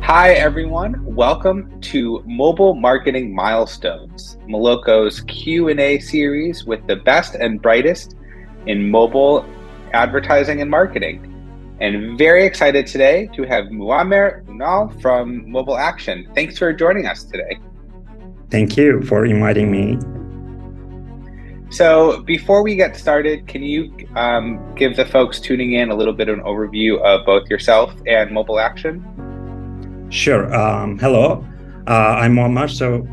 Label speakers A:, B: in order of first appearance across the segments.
A: Hi, everyone. Welcome to Mobile Marketing Milestones, Moloco's Q&A series with the best and brightest in mobile advertising and marketing. And very excited today to have Muammer Ünal from Mobile Action. Thanks for joining us today.
B: Thank you for inviting me.
A: So before we get started, can you give the folks tuning in a little bit of an overview of both yourself and Mobile Action?
B: Sure. Hello, I'm Muammer. So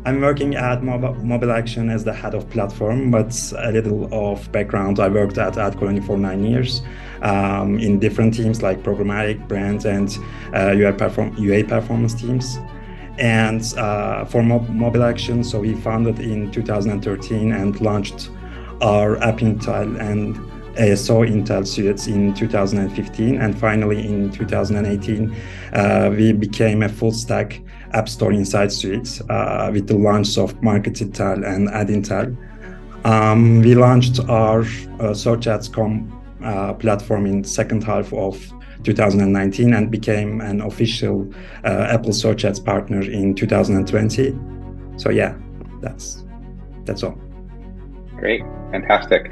B: I'm working at Mobile Action as the head of platform, but a little of background. I worked at AdColony for 9 years in different teams like programmatic, brand, and UA performance teams. And for Mobile Action, so we founded in 2013 and launched our App Intel and ASO Intel suites in 2015, and finally in 2018 we became a full stack app store inside suite with the launch of Market Intel and Ad Intel. We launched our Search Ads.com platform in second half of 2019 and became an official Apple Search Ads partner in 2020. So yeah, that's all.
A: Great, fantastic.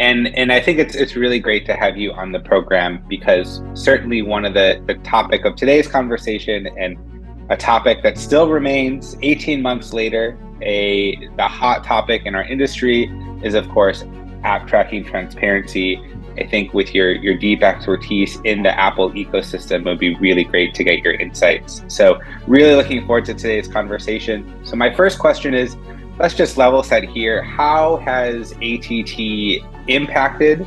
A: And I think it's really great to have you on the program, because certainly one of the topic of today's conversation, and a topic that still remains 18 months later, the hot topic in our industry is, of course, app tracking transparency. I think with your deep expertise in the Apple ecosystem, it would be really great to get your insights. So really looking forward to today's conversation. So my first question is, let's just level set here. How has ATT impacted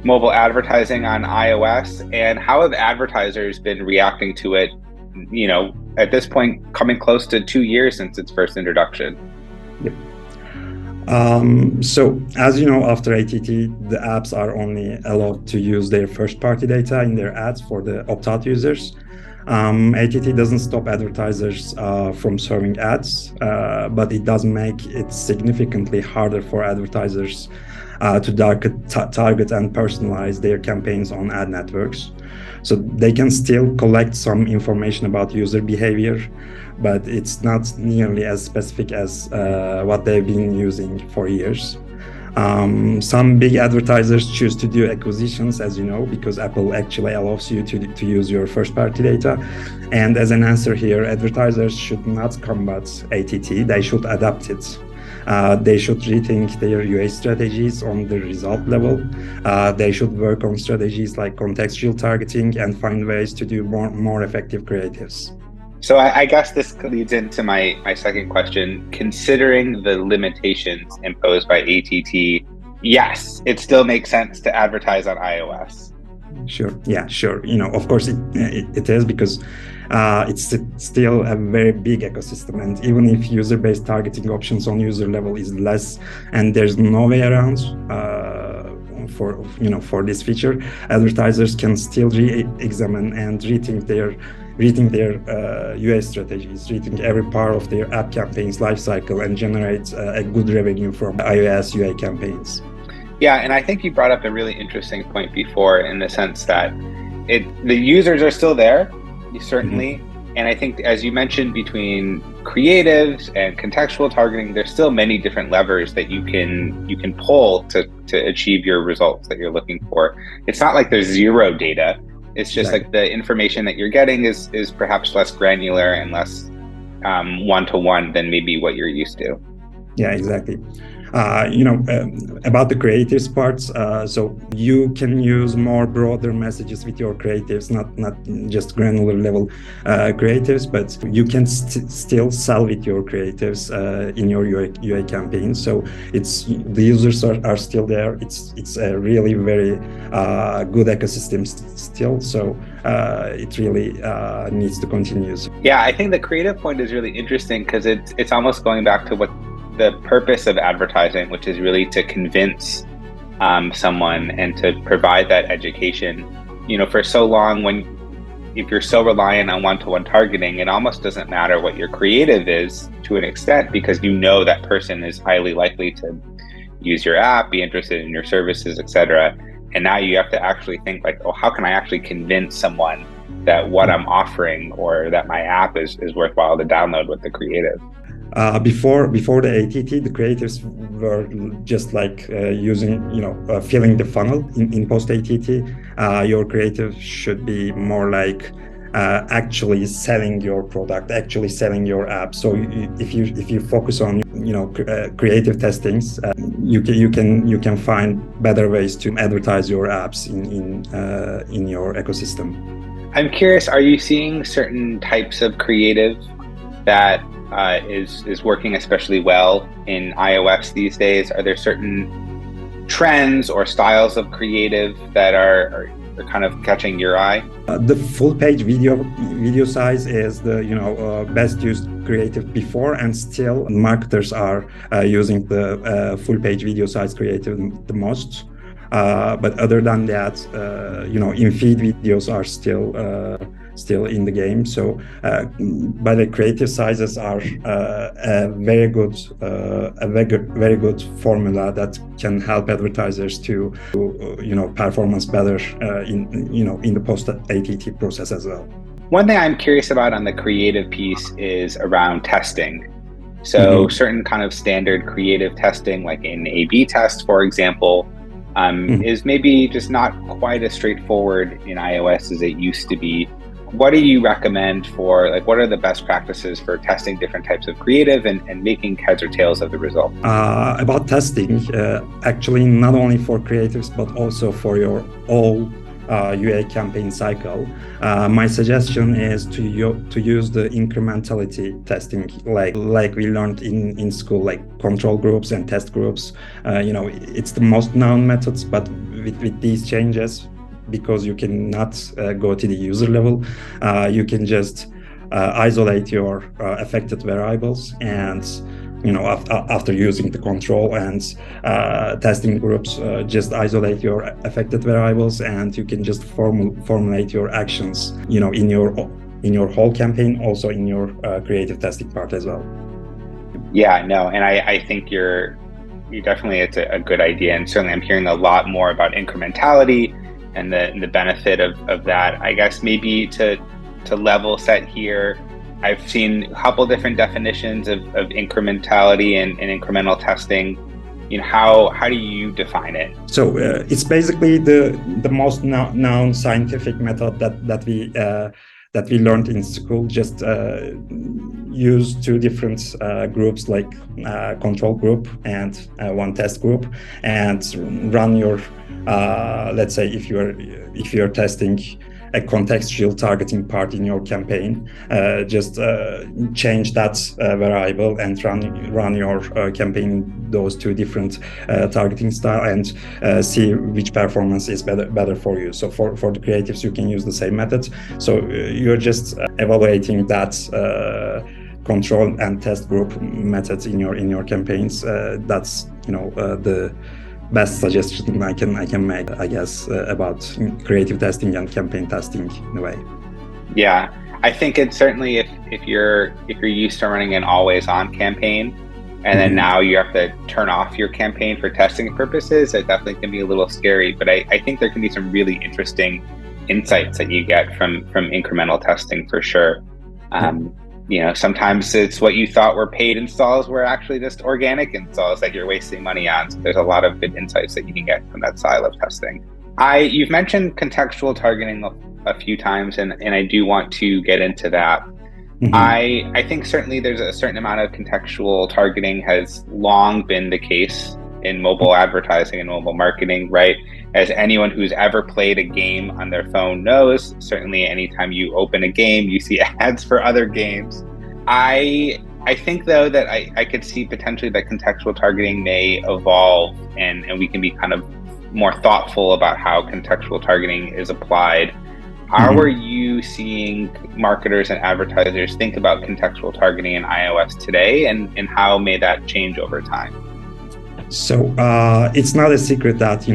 A: mobile advertising on iOS, and how have advertisers been reacting to it, at this point, coming close to 2 years since its first introduction?
B: Yep. So as you know, after ATT, the apps are only allowed to use their first-party data in their ads for the opt-out users. ATT doesn't stop advertisers from serving ads, but it does make it significantly harder for advertisers to target and personalize their campaigns on ad networks. So they can still collect some information about user behavior, but it's not nearly as specific as what they've been using for years. Some big advertisers choose to do acquisitions, as you know, because Apple actually allows you to use your first-party data. And as an answer here, advertisers should not combat ATT, they should adapt it. They should rethink their UA strategies on the result level. They should work on strategies like contextual targeting and find ways to do more effective creatives.
A: So I guess this leads into my second question. Considering the limitations imposed by ATT, yes, it still makes sense to advertise on iOS.
B: Sure. Yeah, sure. Of course it is, because it's still a very big ecosystem, and even if user-based targeting options on user level is less and there's no way around for this feature, advertisers can still re-examine and rethink their UA strategies, rethink every part of their app campaigns lifecycle, and generate a good revenue from iOS UA campaigns.
A: Yeah, and I think you brought up a really interesting point before, in the sense that the users are still there, certainly. Mm-hmm. And I think, as you mentioned, between creatives and contextual targeting, there's still many different levers that you can pull to achieve your results that you're looking for. It's not like there's zero data. It's just like the information that you're getting is perhaps less granular and less one-to-one than maybe what you're used to.
B: Yeah, exactly. About the creatives parts, so you can use more broader messages with your creatives, not just granular level creatives, but you can still sell with your creatives in your UA campaign. So the users are still there. It's a really very good ecosystem still. So it really needs to continue.
A: Yeah, I think the creative point is really interesting, because it's almost going back to what the purpose of advertising, which is really to convince someone and to provide that education. For so long, if you're so reliant on one-to-one targeting, it almost doesn't matter what your creative is to an extent, because that person is highly likely to use your app, be interested in your services, etc. And now you have to actually think like, oh, how can I actually convince someone that what I'm offering or that my app is worthwhile to download with the creative?
B: Before the ATT, the creatives were just like using, filling the funnel in post ATT. Your creative should be more like actually selling your product, actually selling your app. So if you focus on creative testings, you can find better ways to advertise your apps in your ecosystem.
A: I'm curious, are you seeing certain types of creative that is working especially well in iOS these days? Are there certain trends or styles of creative that are kind of catching your eye?
B: The full page video size is the best used creative before, and still marketers are using the full page video size creative the most. But other than that, in-feed videos are still in the game. So, but the creative sizes are a very good formula that can help advertisers to performance better in the post ATT process as well.
A: One thing I'm curious about on the creative piece is around testing. So certain kind of standard creative testing, like an A/B test, for example, is maybe just not quite as straightforward in iOS as it used to be. What do you recommend for, like, what are the best practices for testing different types of creative and making heads or tails of the result?
B: About testing, actually not only for creatives, but also for your all UA campaign cycle, my suggestion is to use the incrementality testing, like we learned in school, like control groups and test groups. It's the most known methods, but with these changes, because you cannot go to the user level, you can just isolate your affected variables, and after using the control and testing groups, just isolate your affected variables, and you can just formulate your actions, in your whole campaign, also in your creative testing part as well.
A: Yeah, no, and I think you definitely, it's a good idea, and certainly I'm hearing a lot more about incrementality and the benefit of that. I guess maybe to level set here, I've seen a couple different definitions of incrementality and incremental testing. How do you define it?
B: So it's basically the most known scientific method that we learned in school. Just use two different groups, like control group and one test group, and run your let's say if you're testing a contextual targeting part in your campaign, just change that variable and run your campaign those two different targeting style, and see which performance is better for you. So for the creatives, you can use the same method. So you're just evaluating that control and test group methods in your campaigns. That's the best suggestion I can make, I guess, about creative testing and campaign testing in a way.
A: Yeah, I think it's certainly if you're used to running an always on campaign, and then now you have to turn off your campaign for testing purposes, it definitely can be a little scary. But I think there can be some really interesting insights that you get from incremental testing for sure. Sometimes it's what you thought were paid installs were actually just organic installs that you're wasting money on. So there's a lot of good insights that you can get from that style of testing. You've mentioned contextual targeting a few times, and I do want to get into that. I think certainly there's a certain amount of contextual targeting has long been the case in mobile advertising and mobile marketing, right? As anyone who's ever played a game on their phone knows, certainly anytime you open a game, you see ads for other games. I think, though, that I could see potentially that contextual targeting may evolve, and we can be kind of more thoughtful about how contextual targeting is applied. How are you seeing marketers and advertisers think about contextual targeting in iOS today, and how may that change over time?
B: So it's not a secret that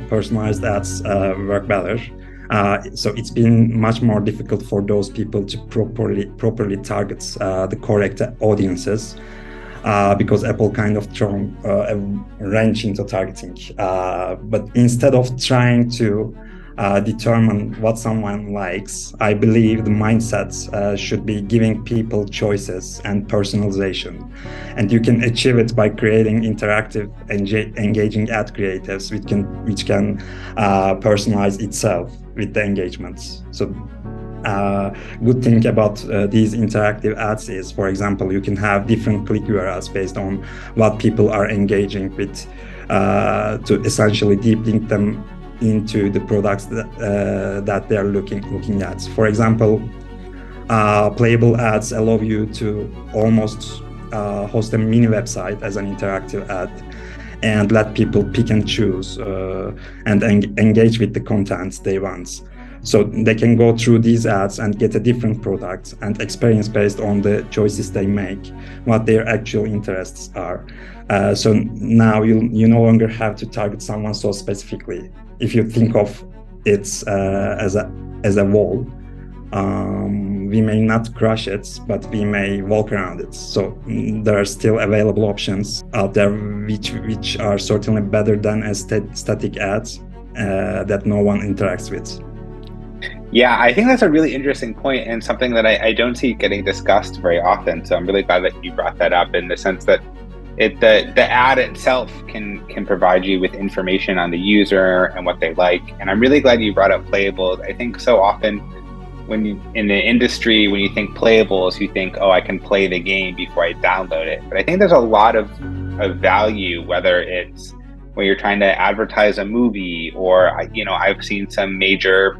B: personalized ads work better. So it's been much more difficult for those people to properly target the correct audiences. because Apple kind of threw a wrench into targeting. But instead of trying to determine what someone likes, I believe the mindset should be giving people choices and personalization. And you can achieve it by creating interactive, engaging ad creatives which can personalize itself with the engagements. So good thing about these interactive ads is, for example, you can have different click URLs based on what people are engaging with to essentially deep link them into the products that they're looking at. For example, playable ads allow you to almost host a mini website as an interactive ad and let people pick and choose and engage with the content they want. So they can go through these ads and get a different product and experience based on the choices they make, what their actual interests are. So now you no longer have to target someone so specifically. If you think of it as a wall, we may not crush it, but we may walk around it. So there are still available options out there which are certainly better than a static ads that no one interacts with.
A: Yeah, I think that's a really interesting point and something that I don't see getting discussed very often. So I'm really glad that you brought that up, in the sense that the ad itself can provide you with information on the user and what they like. And I'm really glad you brought up playables. I think so often in the industry, when you think playables, you think, oh, I can play the game before I download it. But I think there's a lot of value, whether it's when you're trying to advertise a movie, or I've seen some major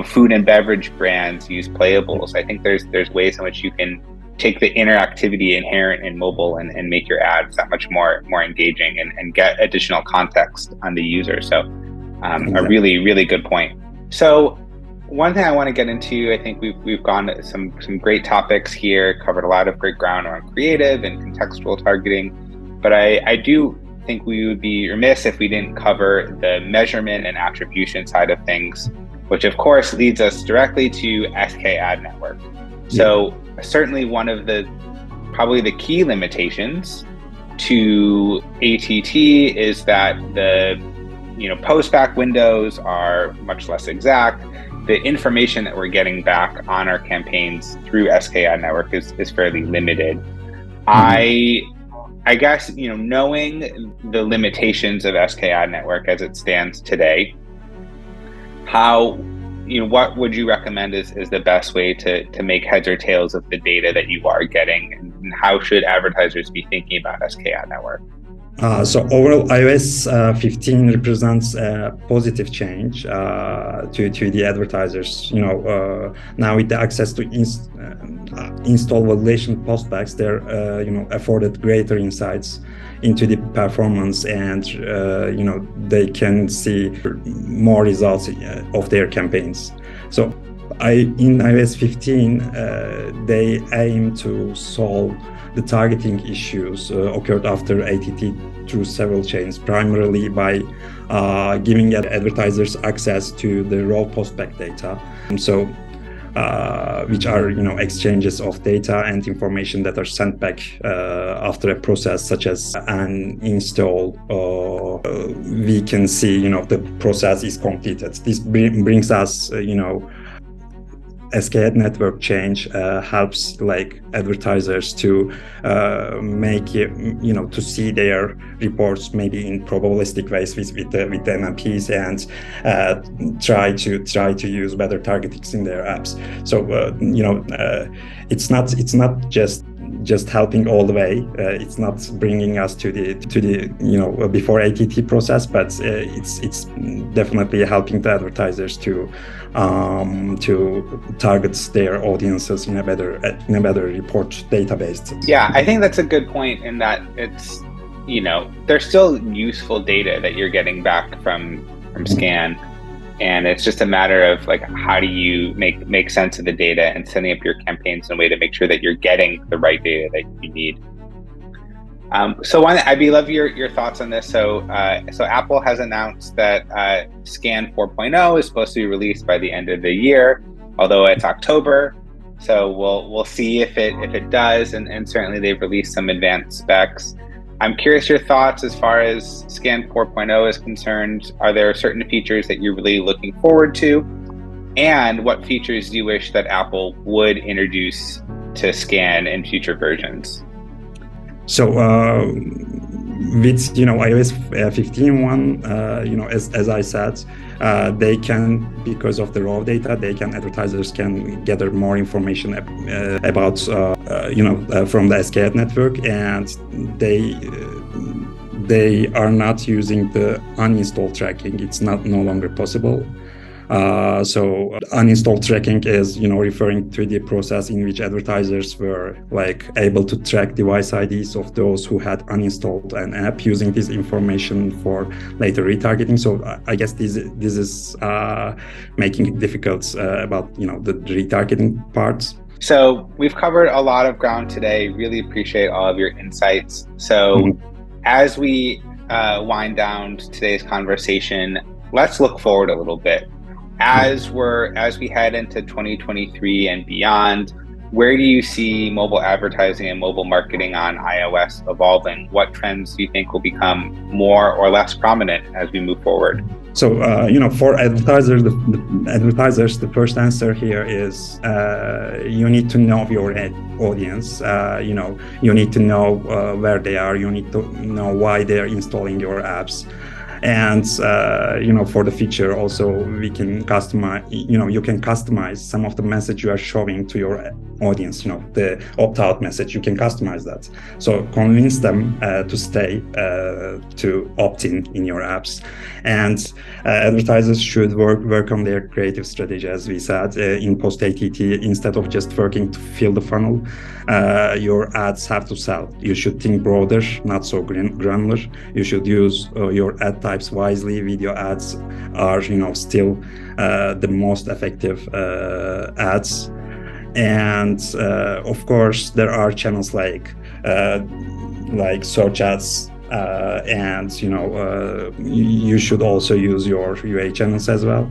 A: food and beverage brands use playables. I think there's ways in which you can take the interactivity inherent in mobile and make your ads that much more engaging and get additional context on the user. So a really, really good point. So one thing I want to get into, I think we've gone to some great topics here, covered a lot of great ground around creative and contextual targeting, but I do think we would be remiss if we didn't cover the measurement and attribution side of things, which of course leads us directly to SKAdNetwork. So certainly one of probably the key limitations to ATT is that the post-back windows are much less exact. The information that we're getting back on our campaigns through SKAdNetwork is fairly limited. Mm-hmm. I guess, knowing the limitations of SKAdNetwork as it stands today, what would you recommend is the best way to make heads or tails of the data that you are getting, and how should advertisers be thinking about SKAdNetwork?
B: So overall, iOS 15 represents a positive change to the advertisers. Now with the access to install validation postbacks, they're afforded greater insights into the performance, and they can see more results of their campaigns. So in iOS 15, they aim to solve the targeting issues occurred after ATT through several chains, primarily by giving advertisers access to the raw postback data. So which are exchanges of data and information that are sent back after a process such as an install. We can see the process is completed. This brings us SKAdNetwork change helps advertisers to make to see their reports maybe in probabilistic ways with the MMPs, and try to use better targeting in their apps. So it's not just helping all the way. It's not bringing us to the before ATT process, but it's definitely helping the advertisers to target their audiences in a better report database.
A: Yeah, I think that's a good point, in that it's there's still useful data that you're getting back from SKAN. And it's just a matter of how do you make sense of the data and setting up your campaigns in a way to make sure that you're getting the right data that you need. So I'd love your thoughts on this. So Apple has announced that SKAN 4.0 is supposed to be released by the end of the year, although it's October. So we'll see if it does, and certainly they've released some advanced specs. I'm curious your thoughts as far as Scan 4.0 is concerned. Are there certain features that you're really looking forward to? And what features do you wish that Apple would introduce to Scan in future versions?
B: So with iOS 15.1, as I said, they can, because of the raw data, advertisers can gather more information about from the SKAdNetwork, and they are not using the uninstall tracking. It's no longer possible. So uninstall tracking is, referring to the process in which advertisers were able to track device IDs of those who had uninstalled an app, using this information for later retargeting. So I guess this is making it difficult about the retargeting parts.
A: So we've covered a lot of ground today. Really appreciate all of your insights. So as we wind down today's conversation, let's look forward a little bit. As we head into 2023 and beyond, where do you see mobile advertising and mobile marketing on iOS evolving? What trends do you think will become more or less prominent as we move forward?
B: So, for advertisers, the first answer here is you need to know your audience. You need to know where they are. You need to know why they're installing your apps. And for the feature also, we can customize. You can customize some of the message you are showing to your audience. The opt-out message, you can customize that. So convince them to stay, to opt in your apps. And advertisers should work on their creative strategy, as we said, in post-ATT. Instead of just working to fill the funnel, your ads have to sell. You should think broader, not so granular. You should use your ad types wisely. Video ads are, still the most effective ads. And of course, there are channels like search ads, and you should also use your UA channels as well.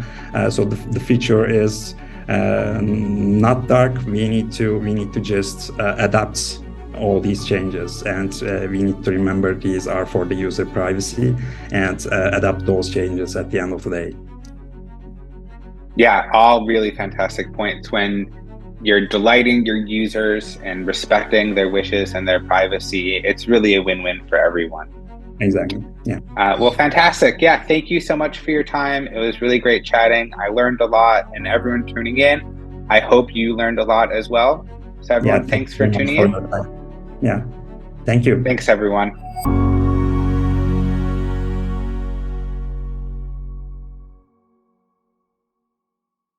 B: So the feature is not dark. We need to just adapt all these changes, and we need to remember these are for the user privacy, and adapt those changes at the end of the day.
A: Yeah, all really fantastic points. When you're delighting your users and respecting their wishes and their privacy, it's really a win-win for everyone.
B: Exactly. Yeah.
A: Well, fantastic. Yeah, thank you so much for your time. It was really great chatting. I learned a lot, and everyone tuning in, I hope you learned a lot as well. So everyone, thanks for tuning in.
B: Yeah. Thank you.
A: Thanks, everyone.